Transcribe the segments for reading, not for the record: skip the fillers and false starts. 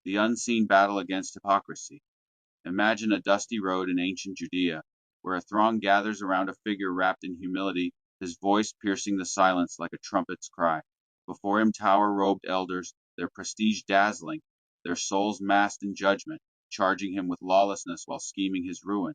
The unseen battle against hypocrisy. Imagine a dusty road in ancient Judea, where a throng gathers around a figure wrapped in humility, his voice piercing the silence like a trumpet's cry. Before him tower robed elders, their prestige dazzling, their souls massed in judgment, charging him with lawlessness while scheming his ruin.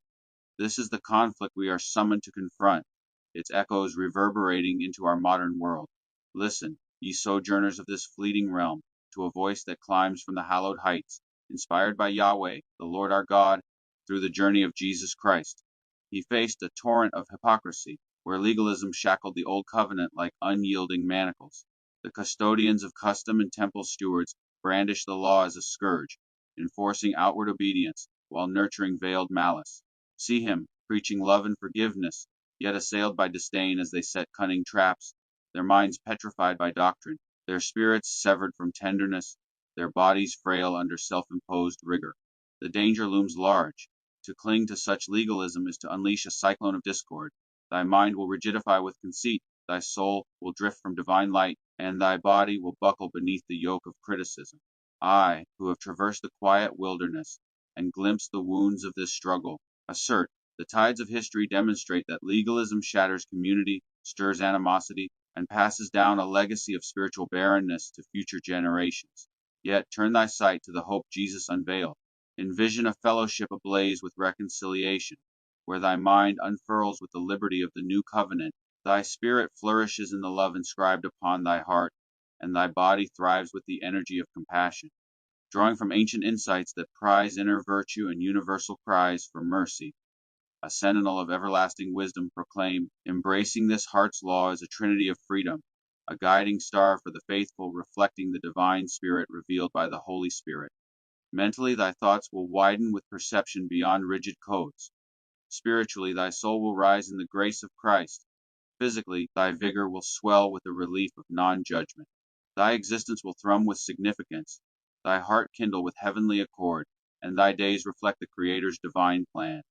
This is the conflict we are summoned to confront, its echoes reverberating into our modern world. Listen, ye sojourners of this fleeting realm, to a voice that climbs from the hallowed heights, inspired by Yahweh, the Lord our God, through the journey of Jesus Christ. He faced a torrent of hypocrisy, where legalism shackled the old covenant like unyielding manacles. The custodians of custom and temple stewards brandished the law as a scourge, enforcing outward obedience while nurturing veiled malice. See him, preaching love and forgiveness, yet assailed by disdain as they set cunning traps, their minds petrified by doctrine, their spirits severed from tenderness, their bodies frail under self imposed rigor. The danger looms large. To cling to such legalism is to unleash a cyclone of discord. Thy mind will rigidify with conceit, thy soul will drift from divine light, and thy body will buckle beneath the yoke of criticism. I, who have traversed the quiet wilderness and glimpsed the wounds of this struggle, assert the tides of history demonstrate that legalism shatters community, stirs animosity, and passes down a legacy of spiritual barrenness to future generations. Yet turn thy sight to the hope Jesus unveiled. Envision a fellowship ablaze with reconciliation, where thy mind unfurls with the liberty of the new covenant, thy spirit flourishes in the love inscribed upon thy heart, and thy body thrives with the energy of compassion. Drawing from ancient insights that prize inner virtue and universal cries for mercy, a sentinel of everlasting wisdom proclaim, embracing this heart's law as a trinity of freedom, a guiding star for the faithful reflecting the divine spirit revealed by the Holy Spirit. Mentally, thy thoughts will widen with perception beyond rigid codes. Spiritually, thy soul will rise in the grace of Christ. Physically, thy vigor will swell with the relief of non judgment. Thy existence will thrum with significance, thy heart kindle with heavenly accord, and thy days reflect the Creator's divine plan.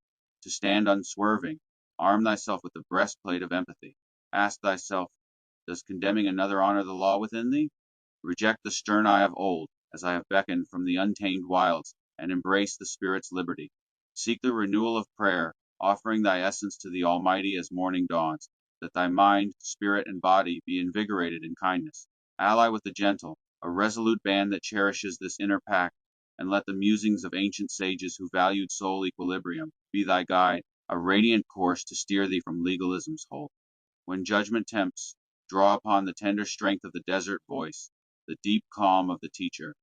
To stand unswerving, arm thyself with the breastplate of empathy. Ask thyself, does condemning another honor the law within thee? Reject the stern eye of old, as I have beckoned from the untamed wilds, and embrace the Spirit's liberty. Seek the renewal of prayer, offering thy essence to the Almighty as morning dawns, that thy mind, spirit, and body be invigorated in kindness. Ally with the gentle, a resolute band that cherishes this inner pact, and let the musings of ancient sages who valued soul equilibrium be thy guide, a radiant course to steer thee from legalism's hold. When judgment tempts, draw upon the tender strength of the desert voice, the deep calm of the teacher,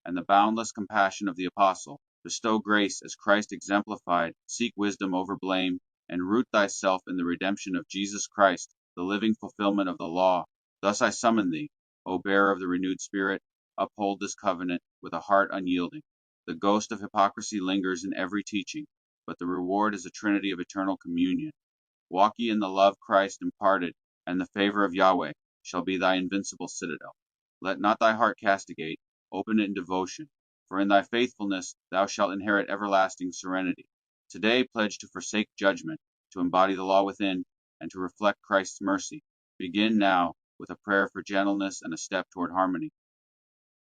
and the boundless compassion of the apostle. Bestow grace as Christ exemplified, seek wisdom over blame, and root thyself in the redemption of Jesus Christ, the living fulfillment of the law. Thus I summon thee, O bearer of the renewed spirit, uphold this covenant with a heart unyielding. The ghost of hypocrisy lingers in every teaching, but the reward is a trinity of eternal communion. Walk ye in the love Christ imparted, and the favor of Yahweh shall be thy invincible citadel. Let not thy heart castigate, open it in devotion, for in thy faithfulness thou shalt inherit everlasting serenity. Today pledge to forsake judgment, to embody the law within, and to reflect Christ's mercy. Begin now with a prayer for gentleness and a step toward harmony.